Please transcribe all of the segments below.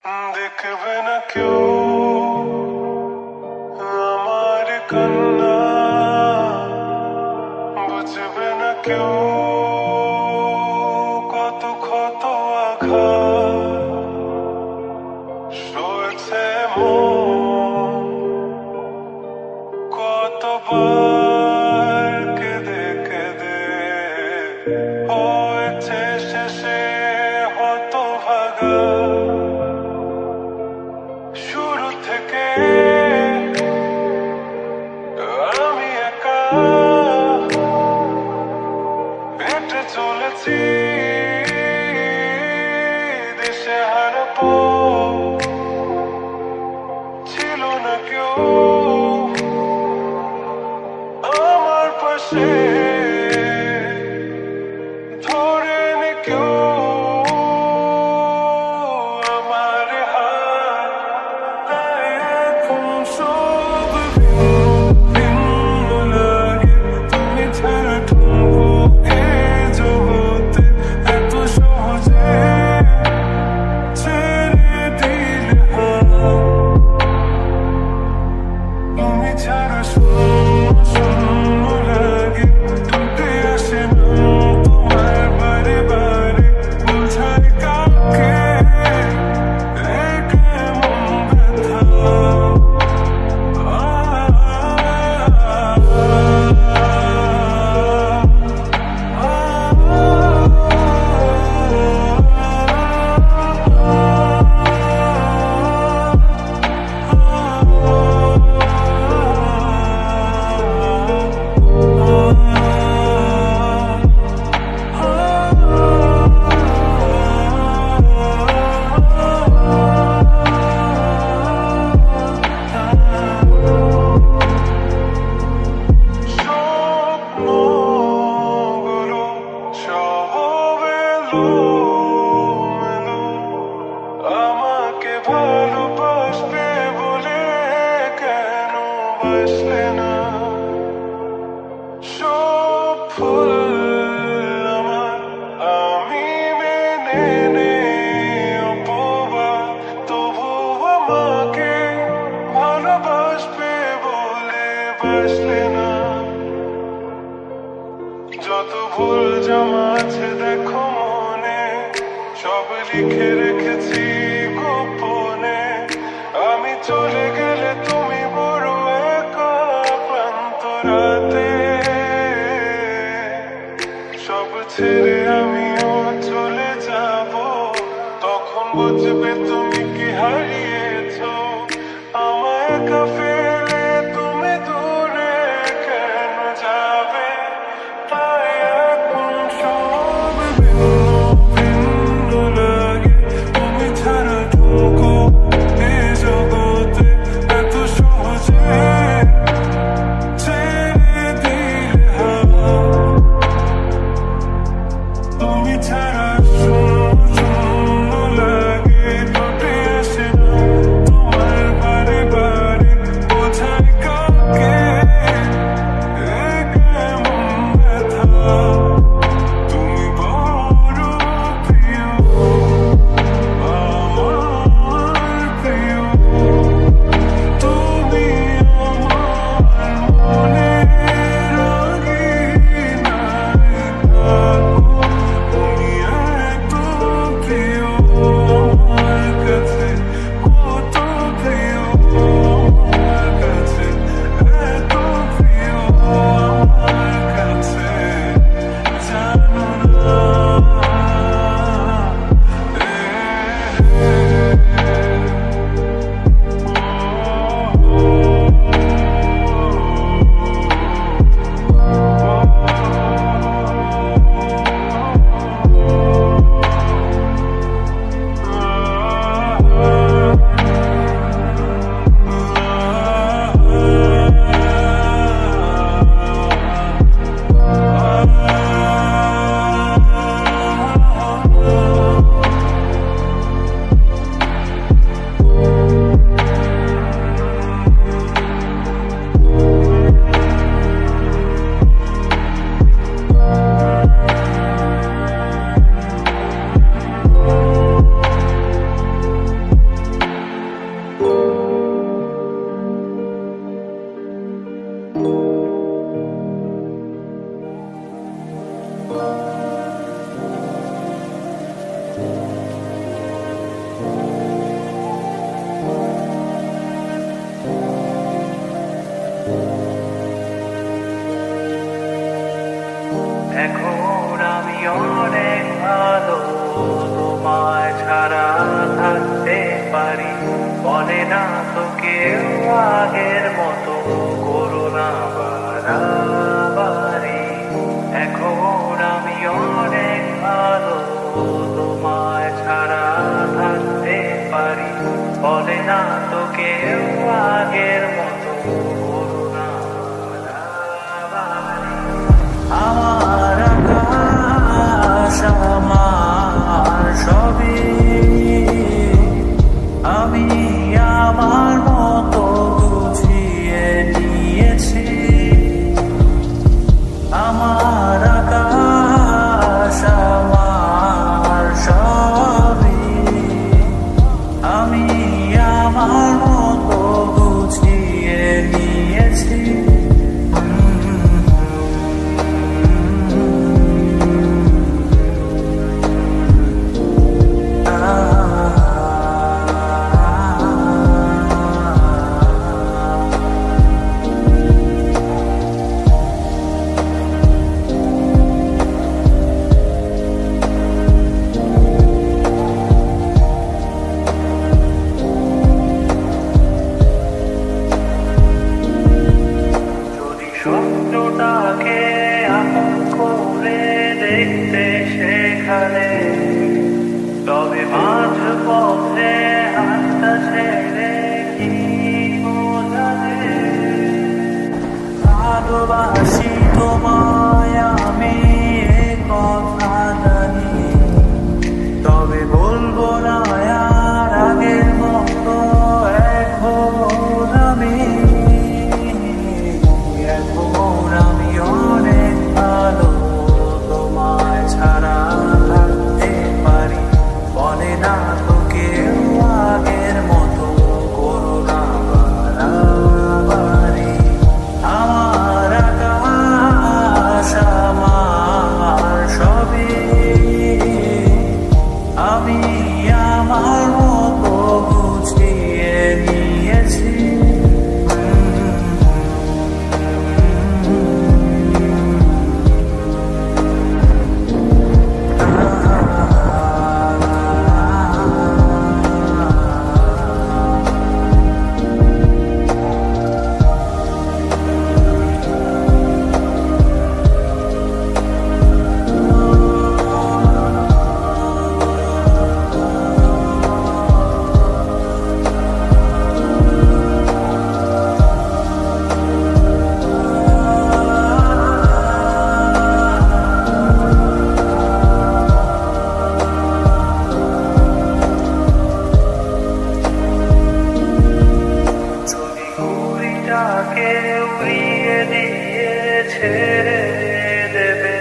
দেখবে না কেউ আমার কান্না, বুঝবে না কেউ কত ক্ষত আঘাত সয়েছে মন, কতবার কেঁদে কেঁদে হয়েছে শেষে হতভাগা। শুরু থেকে আমি একা হেঁটে চলেছি দেশে হারাবো, ছিল না কেউ আমার পাশে, ধরে নে কেউ আমার হাত। তাই এখন সব ভিন্ন লাগে, তুমি ছাড়া ঠুনকো এ জগতে এত সহজে ছেড়ে দিলে হাত। তুমি ছাড়া শূন্য শূন্য লাগে, টুটে আসে না তোমার বারে বারে, বোঝায় কাকে এ কেমন ব্যথা। স্বপ্নগুলো সব এলোমেলো, আমাকে ভালোবাসবে বলে কেন বাসলে না। সব ভুল আমার, আমি মেনে নেই অপবাদ, তবু আমাকে ভালোবাসবে বলে বাসলে না। যত ভুল জমা আছে দেখো মনে, সব লিখে রেখেছি গোপনে। আমি চলে গেলে তুমি বড় একা ক্লান্ত রাতে, সব ছেড়ে আমিও চলে যাব, তখন বুঝবে তুমি কি হারিয়েছো। আমায় একা ফেলে তুমি দূরে কেন যাবে। তাই এখন সব ভিন্ন ভিন্ন লাগে, তুমি ছাড়া ঠুনকো এ জগতে এত সহজে ছেড়ে দিলে হাত। তুমি ছাড়া শূন্য শূন্য লাগে, টুটে আসে না তোমার বারে বারে, বোঝায় কাকে এ কেমন ব্যথা। তুমি বড় প্রিয়, আমার প্রিয়, তুমি আমার মনের রাগিনায় থাকো। তুমি এত প্রিয় আমার কাছে, কত প্রিয় আমার কাছে, এত প্রিয় আমার কাছে, জানো না। অনেক ভালো, তোমায় ছাড়া থাকতে পারি, বলে না তো কেউ আগের মতো করোনা বাড়াবাড়ি। এখন আমি অনেক ভালো, তোমায় ছাড়া থাকতে পারি, বলে না তো কেউ আগের মতো করোনা বাড়াবাড়ি। আমার আকাশ আমার সবই, আমি আমার মতো গুছিয়ে নিয়েছি। আমার আকাশ আমার সবই, আমি আমার মতো গুছিয়ে নিয়েছি। স্বপ্নটাকে আপন করে দেখতে সেখানে, তবে মাঝ পথে হাতটা ছেড়ে কি বোঝালে। ভালোবাসি তোমায় আমি এ কথা জানি, তবে বলবো না আর আগের মতো এখন আমি। এখন আমি অনেক ভালো, তোমায় ছাড়া থাকতে পারি, বলে না তো কেউ আগের মতো করোনা বাড়াবাড়ি। আমার আকাশ আমার সবই, আমি আমার মতো গুছিয়ে নিয়েছি। ঘুড়িটাকে উড়িয়ে দিয়ে ছেড়ে দেবে,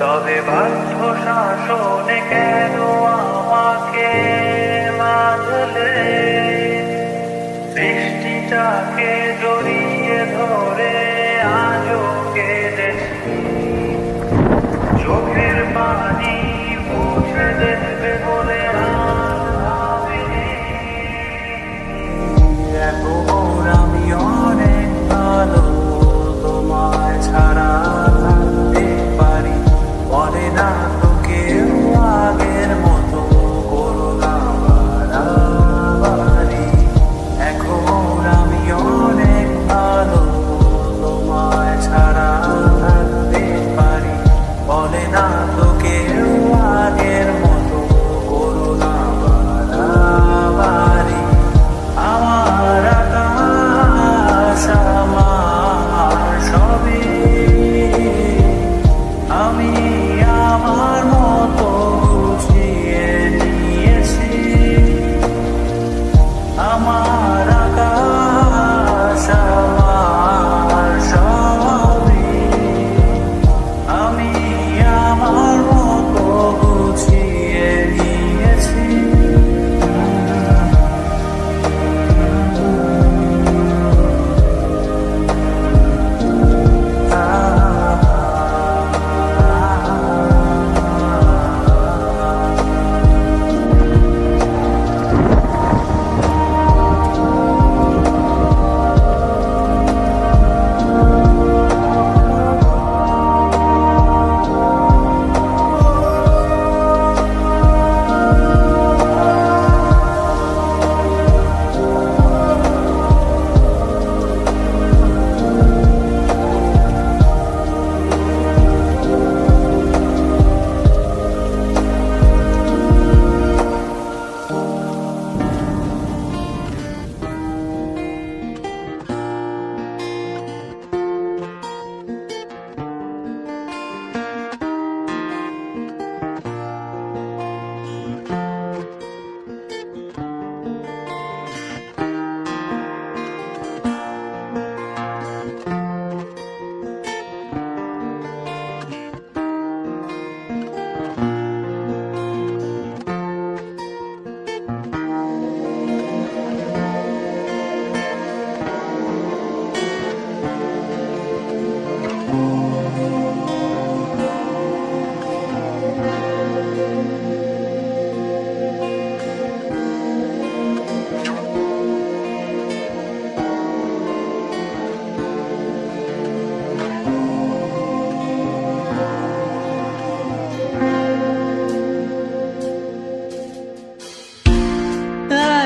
তবে বাধ্য শাসনে কেন আমাকে বাঁধলে। বৃষ্টিটাকে জড়িয়ে ধরে আজও কেঁদেছি, চোখের পানি মুছে দেবে বলে আর ভাবিনি। এখন আমি অনেক ভালো, তোমায় ছাড়া থাকতে পারি, বলে না তো কেউ আগের মতো করোনা বাড়াবাড়ি। এখন আমি অনেক ভালো, তোমায় ছাড়া থাকতে পারি, বলে না তো কেউ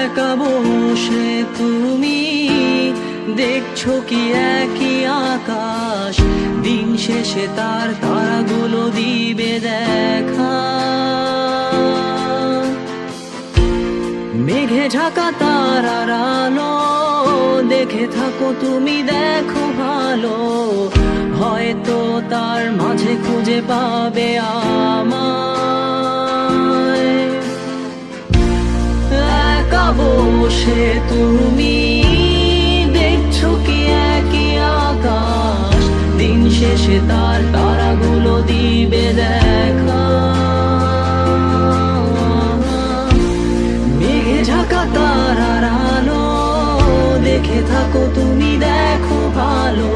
একা বসে তুমি দেখছো কি একই আকাশ, দিন শেষে তার তারাগুলো দিবে দেখা। মেঘে ঢাকা তারার আলো দেখে থাকো তুমি, দেখো ভালো, হয়তো তার মাঝে খুঁজে পাবে আমায়। একা বসে তুমি দেখছো কি একই আকাশ, দিন শেষে তার তারাগুলো দিবে দেখা। মেঘে ঢাকা তারার আলো দেখে থাকো তুমি, দেখো ভালো,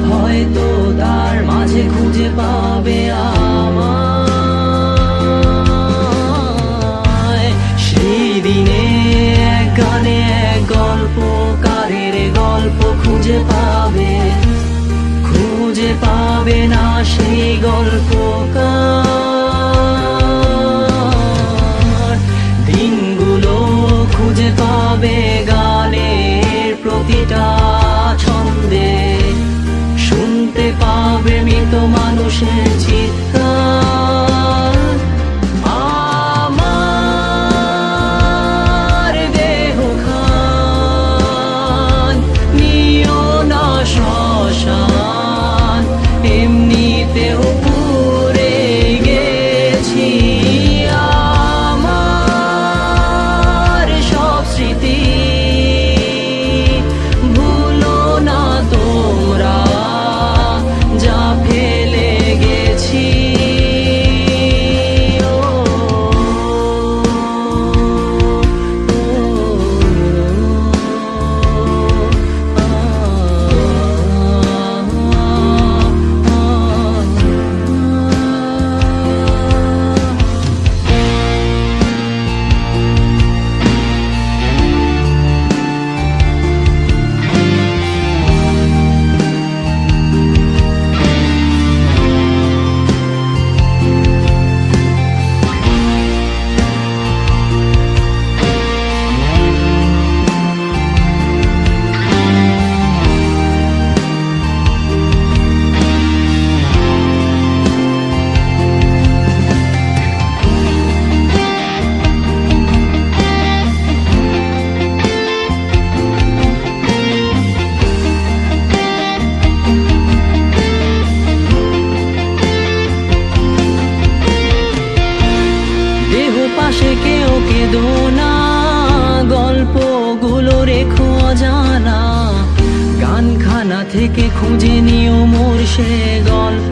হয়তো তার মাঝে খুঁজে পাবে আমায়। সেই দিনে এক গানে এক গল্পকারের গল্প খুঁজে পাবে, খুঁজে পাবে না সেই গল্পকার। দিনগুলো খুঁজে পাবে গানের প্রতিটা ছন্দে, শুনতে পাবে মৃত মানুষের চিৎকার। আমার দেহ খান নিও না শ্মশান, এমনিতেও পুড়ে গেছি। আমার সব স্মৃতি ভুলো না তোমরা, যা ফেলে গেছি। পাশে কেউ কেঁদো না, গল্পগুলো রেখো অজানা, গানখানা থেকে খুঁজে নিও মোর সে গল্প,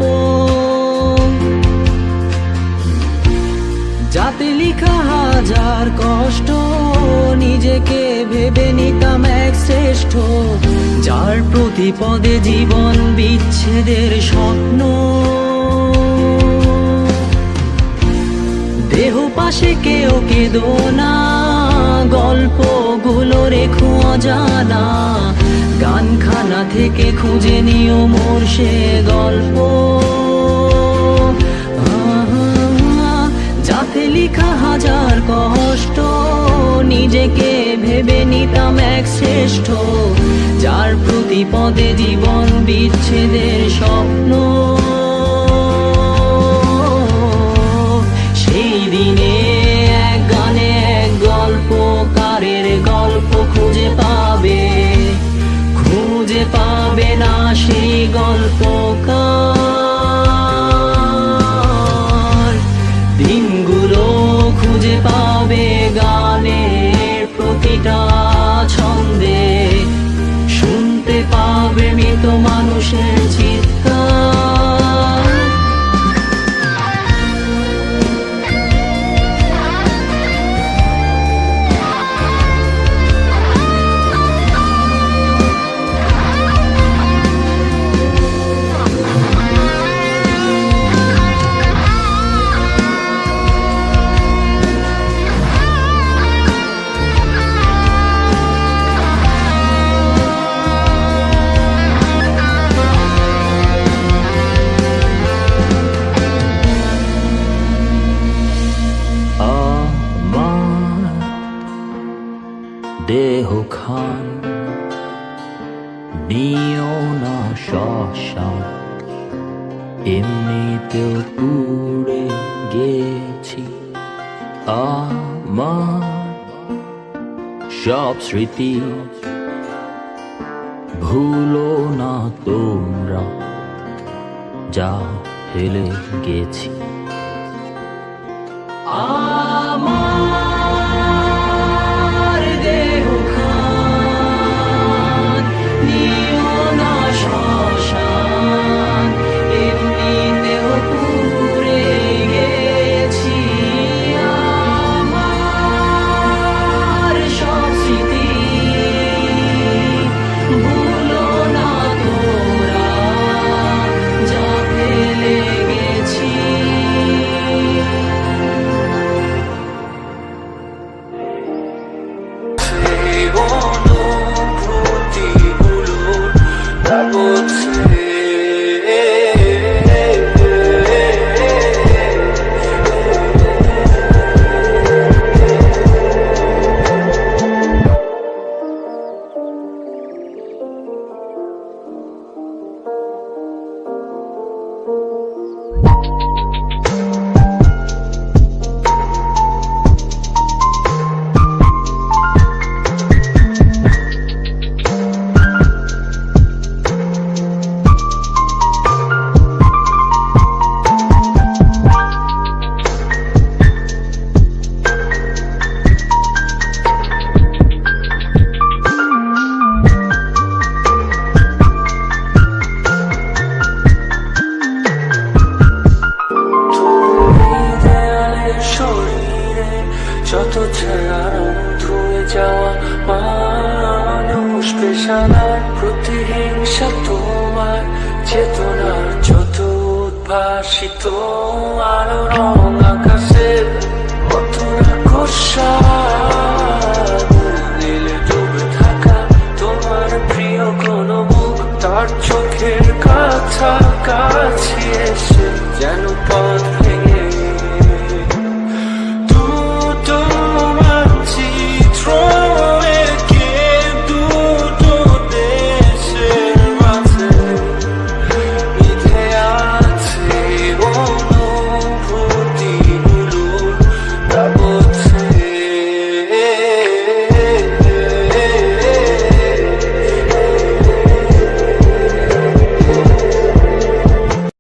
যাতে লিখা হাজার কষ্ট, নিজেকে ভেবে নিতাম এক শ্রেষ্ঠ, যার প্রতি পদে জীবন বিচ্ছেদের স্বপ্ন। দেহ পাশে কেউ কেঁদো না, গল্পগুলো রেখো অজানা, গানখানা থেকে খুঁজে নিও মোর সে গল্প, যাতে লিখা হাজার কষ্ট, নিজেকে ভেবে নিতাম এক শ্রেষ্ঠ, যার প্রতি পদে জীবন বিচ্ছেদের স্বপ্ন। সেই দিনে এক গানে এক গল্পকারের গল্প খুঁজে পাবে, খুঁজে পাবে না সেই গল্পকার। দিনগুলো খুঁজে পাবে গানের প্রতিটা ছন্দে, শুনতে পাবে মৃত মানুষের চিৎকার। দেহ খান নিও না শ্মশান, এমনিতেও পুড়ে গেছি আমার সব স্মৃতি। ভুলো না তোমরা যা ফেলে গেছি। আমার দেহ খান নিও না শ্মশান, এমনিতেও পুড়ে গেছি আমার সব স্মৃতি। ভুলো না তোরা যা ফেলে গেছি। অনুভূতিগুলোর কাগজে যত ছায়া রং ধুয়ে যাওয়া মানুষ পেশানার প্রতিহিংসা তোমার চেতনার যত উদ্ভাসিত আলো রং আকাশের কত না খোসা